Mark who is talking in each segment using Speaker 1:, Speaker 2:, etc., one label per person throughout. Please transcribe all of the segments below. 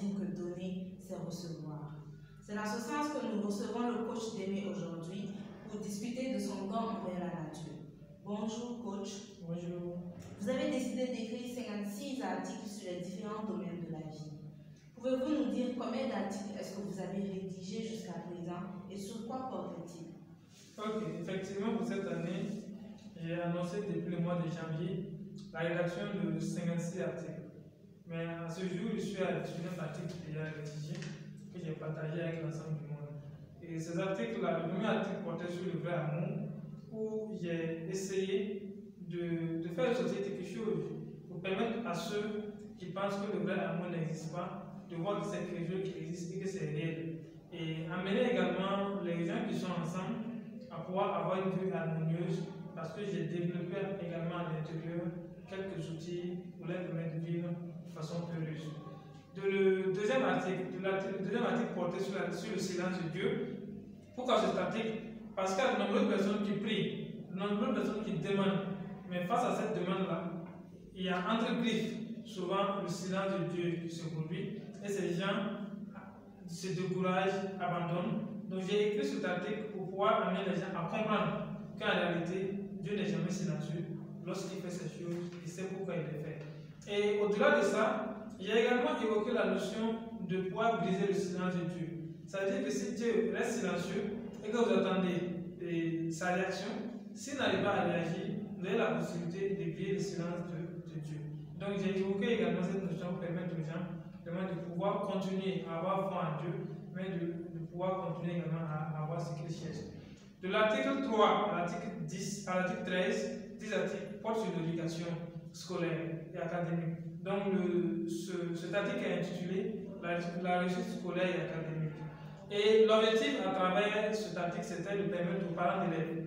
Speaker 1: estime que donner, c'est recevoir. C'est dans ce sens que nous recevons le coach Démé aujourd'hui pour discuter de son don envers la nature. Bonjour coach.
Speaker 2: Bonjour.
Speaker 1: Vous avez décidé d'écrire 56 articles sur les différents domaines de la vie. Pouvez-vous nous dire combien d'articles est-ce que vous avez rédigés jusqu'à présent et sur quoi portent-ils?
Speaker 2: Ok, effectivement pour cette année, j'ai annoncé depuis le mois de janvier la rédaction de 56 articles. Mais à ce jour, je suis à l'étude d'un article déjà rédigé que j'ai partagé avec l'ensemble du monde. Et ces articles-là, le premier article portait sur le vrai amour, où j'ai essayé de faire sortir quelque chose pour permettre à ceux qui pensent que le vrai amour n'existe pas de voir que c'est quelque chose qui existe et que c'est réel. Et amener également les gens qui sont ensemble à pouvoir avoir une vie harmonieuse parce que j'ai développé également à l'intérieur quelques outils pour leur permettre de vivre de façon heureuse. Le deuxième article portait sur le silence de Dieu. Pourquoi cet article? Parce qu'il y a de nombreuses personnes qui prient, de nombreuses personnes qui demandent, mais face à cette demande-là, il y a entre griffes souvent le silence de Dieu qui se produit et ces gens se découragent, abandonnent. Donc j'ai écrit cet article pour pouvoir amener les gens à comprendre qu'en réalité, Dieu n'est jamais silencieux. Lorsqu'il fait ces choses, il sait pourquoi il les fait. Et au-delà de ça, j'ai également évoqué la notion de pouvoir briser le silence de Dieu. Ça veut dire que si Dieu reste silencieux et que vous attendez sa réaction, s'il n'arrive pas à réagir, vous avez la possibilité de briser le silence de Dieu. Donc j'ai évoqué également cette notion pour permettre aux gens de pouvoir continuer à avoir foi en Dieu, mais de pouvoir continuer également à avoir ce qu'ils cherchent. De l'article 3 à l'article 10, à l'article 13, 10 articles portent sur l'éducation scolaire et académique. Donc cet article est intitulé La réussite scolaire et académique. Et l'objectif à travers cet article, c'était de permettre aux parents d'élèves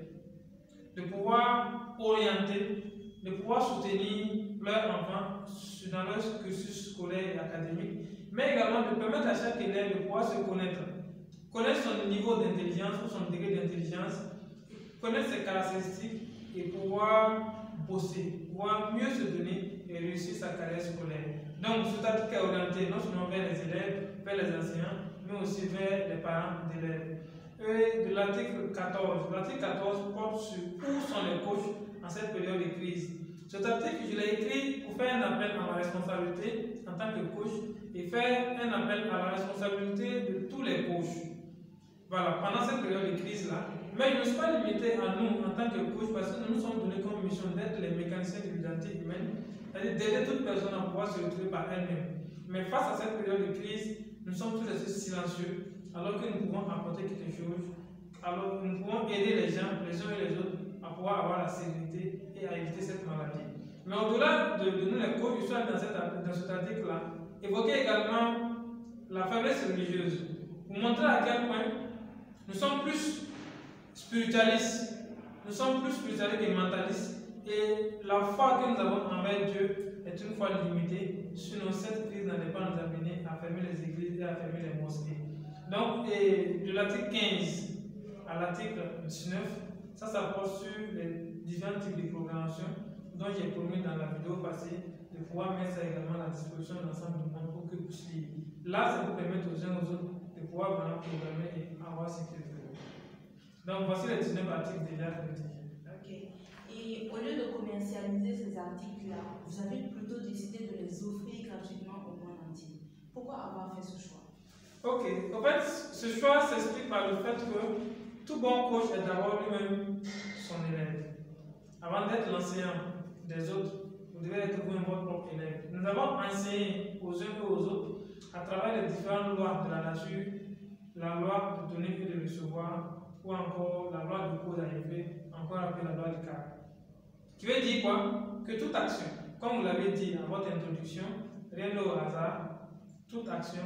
Speaker 2: de pouvoir orienter, de pouvoir soutenir leurs enfants dans leur cursus scolaire et académique, mais également de permettre à chaque élève de pouvoir se connaître son niveau d'intelligence ou son degré d'intelligence, connaître ses caractéristiques et pouvoir bosser, pouvoir mieux se donner et réussir sa carrière scolaire. Donc cet article est orienté non seulement vers les élèves, vers les enseignants, mais aussi vers les parents d'élèves. Et de l'article 14, porte sur où sont les coachs en cette période de crise. Cet article, je l'ai écrit pour faire un appel à ma responsabilité en tant que coach et faire un appel à la responsabilité de tous les coachs. Voilà, pendant cette période de crise-là. Mais je ne me suis pas limité à nous en tant que coach parce que nous nous sommes donnés comme mission d'être les mécaniciens de l'identité humaine, c'est-à-dire d'aider toute personne à pouvoir se retrouver par elle-même. Mais face à cette période de crise, nous sommes tous restés silencieux alors que nous pouvons apporter quelque chose, alors que nous pouvons aider les gens, les uns et les autres, à pouvoir avoir la sérénité et à éviter cette maladie. Mais au-delà de nous les coachs, je suis allé dans cet article-là, évoquer également la faiblesse religieuse, pour montrer à quel point nous sommes plus spiritualistes, que mentalistes, et la foi que nous avons envers Dieu est une foi limitée, sinon cette crise n'allait pas nous amener à fermer les églises et à fermer les mosquées. Donc, de l'article 15 à l'article 19, ça porte sur les différents types de programmation dont j'ai promis dans la vidéo passée de pouvoir mettre ça également à la disposition de l'ensemble du monde pour que vous puissiez. Là, ça vous permet aux uns aux autres de pouvoir vraiment programmer et avoir ce qu'ils veulent. Donc, voici les 19 articles déjà rédigés.
Speaker 1: Ok. Et au lieu de commercialiser ces articles-là, vous avez plutôt décidé de les offrir gratuitement au monde entier. Pourquoi avoir fait ce choix?
Speaker 2: Ok. En fait, ce choix s'explique par le fait que tout bon coach est d'abord lui-même son élève. Avant d'être l'enseignant des autres, vous devez être vous-même votre propre élève. Nous avons enseigné aux uns et aux autres à travers les différentes lois de la nature, la loi de donner et de recevoir, ou encore la loi de cause à effet, encore appelée la loi du carré. Qui veut dire quoi? Que toute action, comme vous l'avez dit dans votre introduction, rien n'est au hasard, toute action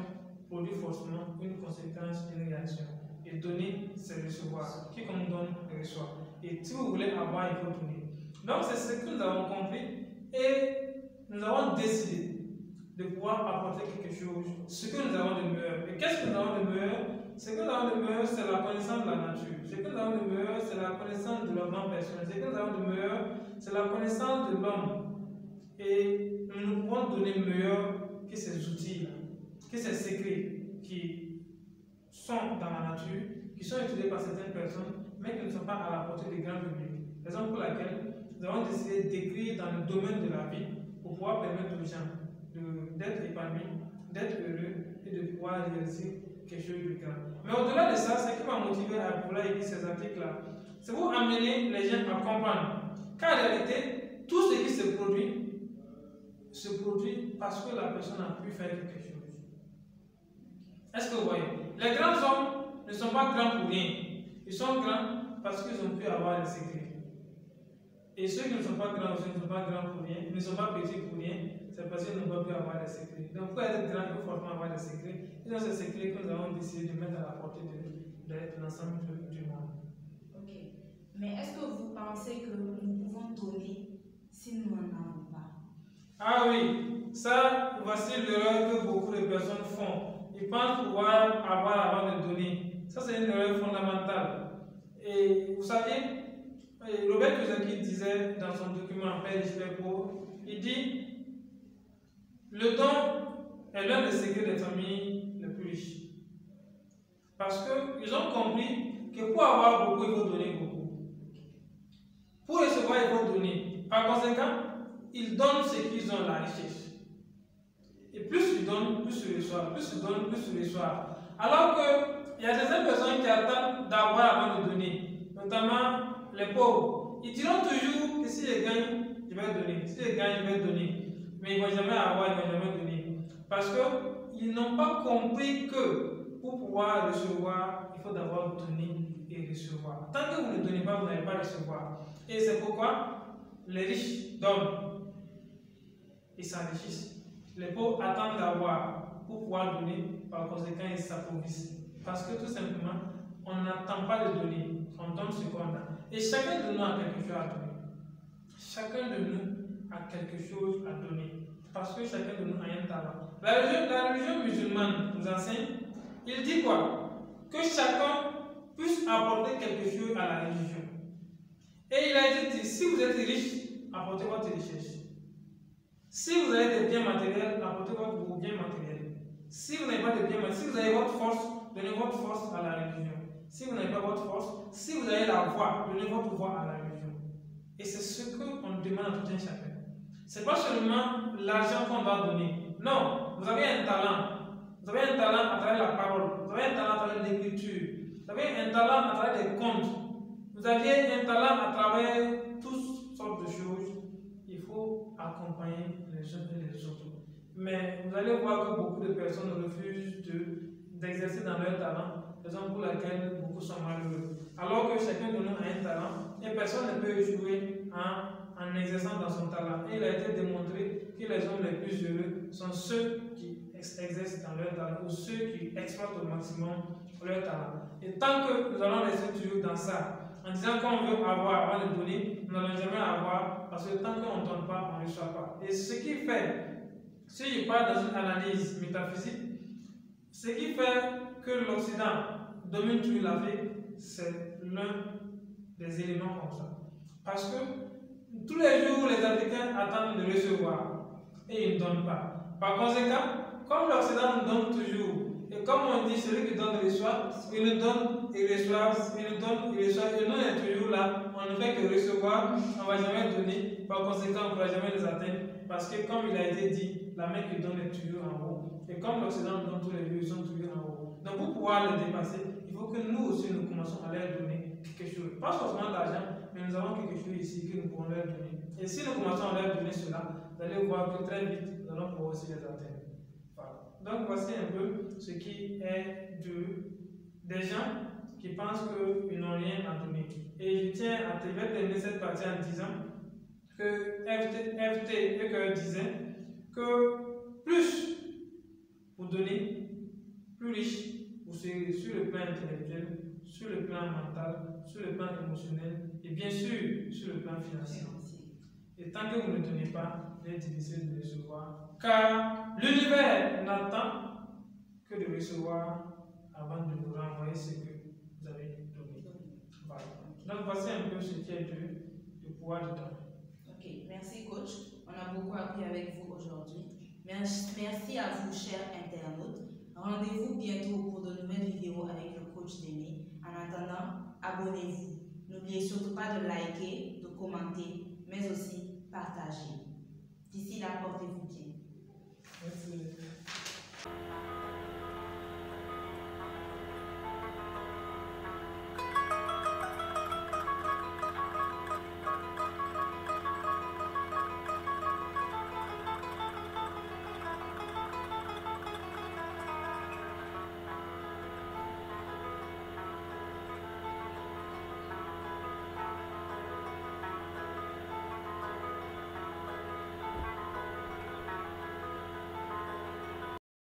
Speaker 2: produit forcément une conséquence, une réaction. Et donner, c'est recevoir. Qui comme donne, reçoit. Et si vous voulez avoir, il faut donner. Donc c'est ce que nous avons compris et nous avons décidé de pouvoir apporter quelque chose, ce que nous avons de meilleur. Et qu'est-ce que nous avons de meilleur? Ce que nous avons de meilleur, c'est la connaissance de la nature. Ce que nous avons de meilleur, c'est la connaissance de l'homme personnel. Ce que nous avons de meilleur, c'est la connaissance de l'homme. Et nous ne pouvons donner meilleur que ces outils-là. que ces secrets qui sont dans la nature, qui sont utilisés par certaines personnes, mais qui ne sont pas à la portée du grand public. Raison pour laquelle nous avons décidé d'écrire dans le domaine de la vie pour pouvoir permettre aux gens d'être épanouis, d'être heureux et de pouvoir réaliser quelque chose de grand. Mais au-delà de ça, ce qui m'a motivé à vouloir écrire ces articles-là, c'est pour amener les gens à comprendre qu'en réalité, tout ce qui se produit parce que la personne a pu faire quelque chose. Est-ce que vous voyez? Les grands hommes ne sont pas grands pour rien. Ils sont grands parce qu'ils ont pu avoir des secrets. Et ceux qui ne sont pas grands aussi ne sont pas grands pour rien, ils ne sont pas petits pour rien, c'est parce qu'ils n'ont pas pu avoir des secrets. Donc pour être grand, il faut forcément avoir des secrets. Et dans ces secrets que nous avons décidé de mettre à la portée de l'ensemble du monde.
Speaker 1: Ok. Mais est-ce que vous pensez que nous pouvons donner si nous n'en avons pas?
Speaker 2: Ah oui, ça, voici l'erreur que beaucoup de personnes font. Ils pensent pouvoir avoir avant de donner. Ça, c'est une erreur fondamentale. Et vous savez, Robert Kiyosaki disait dans son document Père riche, Père pauvre, il dit le don est l'un des secrets des familles les plus riches. Parce qu'ils ont compris que pour avoir beaucoup, il faut donner beaucoup. Pour recevoir, il faut donner. Par conséquent, ils donnent ce qu'ils ont, la richesse. Et plus ils donnent, plus ils reçoivent. Plus ils donnent, plus ils reçoivent. Alors qu'il y a certaines personnes qui attendent d'avoir avant de donner, notamment les pauvres. Ils diront toujours que si je gagne, je vais donner. Si je gagne, je vais donner. Mais ils ne vont jamais avoir, ils ne vont jamais donner. Parce qu'ils n'ont pas compris que pour pouvoir recevoir, il faut d'abord donner et recevoir. Tant que vous ne donnez pas, vous n'allez pas recevoir. Et c'est pourquoi les riches donnent et s'enrichissent. Les pauvres attendent d'avoir pour pouvoir donner, par conséquent, ils s'appauvrissent. Parce que tout simplement, on n'attend pas de donner, on donne ce qu'on a. Et chacun de nous a quelque chose à donner. Chacun de nous a quelque chose à donner. Parce que chacun de nous a un talent. La religion musulmane nous enseigne, il dit quoi? Que chacun puisse apporter quelque chose à la religion. Et il a dit, si vous êtes riche, apportez votre richesse. Si vous avez des biens matériels, apportez vos biens matériels. Si vous n'avez pas de biens matériels, si vous avez votre force, donnez votre force à la religion. Si vous n'avez pas votre force, si vous avez la voix, donnez votre voix à la religion. Et c'est ce qu'on demande à tout un chacun. Ce n'est pas seulement l'argent qu'on doit donner. Non, vous avez un talent. Vous avez un talent à travers la parole. Vous avez un talent à travers l'écriture. Vous avez un talent à travers les contes. Vous avez un talent à travers toutes sortes de choses. Il faut accompagner les uns et les autres. Mais vous allez voir que beaucoup de personnes refusent d'exercer dans leur talent, raison pour laquelle beaucoup sont malheureux. Alors que chacun de nous a un talent et personne ne peut jouer en exerçant dans son talent. Et il a été démontré que les hommes les plus heureux sont ceux qui exercent dans leur talent ou ceux qui exploitent au maximum leur talent. Et tant que nous allons rester toujours dans ça, en disant qu'on veut avoir avant de donner, nous n'allons jamais avoir, parce que tant qu'on ne donne pas, on ne reçoit pas. Et ce qui fait, si je parle dans une analyse métaphysique, ce qui fait que l'Occident domine toute l'Afrique, c'est l'un des éléments comme ça. Parce que tous les jours, les Africains attendent de recevoir et ils ne donnent pas. Par conséquent, comme l'Occident nous donne toujours, et comme on dit, celui qui donne reçoit, il nous donne et reçoit, il nous donne et reçoit, et nous on est toujours là, on ne fait que recevoir, on ne va jamais donner, par conséquent on ne pourra jamais les atteindre, parce que comme il a été dit, la main qui donne est toujours en haut, et comme l'Occident nous donne tous les jours, ils sont toujours en haut. Donc pour pouvoir les dépasser, il faut que nous aussi nous commençons à leur donner quelque chose, pas forcément d'argent, mais nous avons quelque chose ici que nous pouvons leur donner. Et si nous commençons à leur donner cela, vous allez voir que très vite, nous allons pouvoir aussi les atteindre. Donc voici un peu ce qui est des gens qui pensent qu'ils n'ont rien à donner. Et je tiens à terminer cette partie en disant que FT et disait que plus vous donnez, plus riche vous serez sur le plan intellectuel, sur le plan mental, sur le plan émotionnel et bien sûr sur le plan financier. Et tant que vous ne donnez pas, il est difficile de recevoir, car l'univers n'attend que de recevoir avant de vous renvoyer ce que vous avez donné. Voilà. Donc voici un peu ce qui est du pouvoir du don.
Speaker 1: Ok, merci coach. On a beaucoup appris avec vous aujourd'hui. Merci à vous, chers internautes. Rendez-vous bientôt pour de nouvelles vidéos avec le coach Démé. En attendant, abonnez-vous. N'oubliez surtout pas de liker, de commenter, mais aussi partager.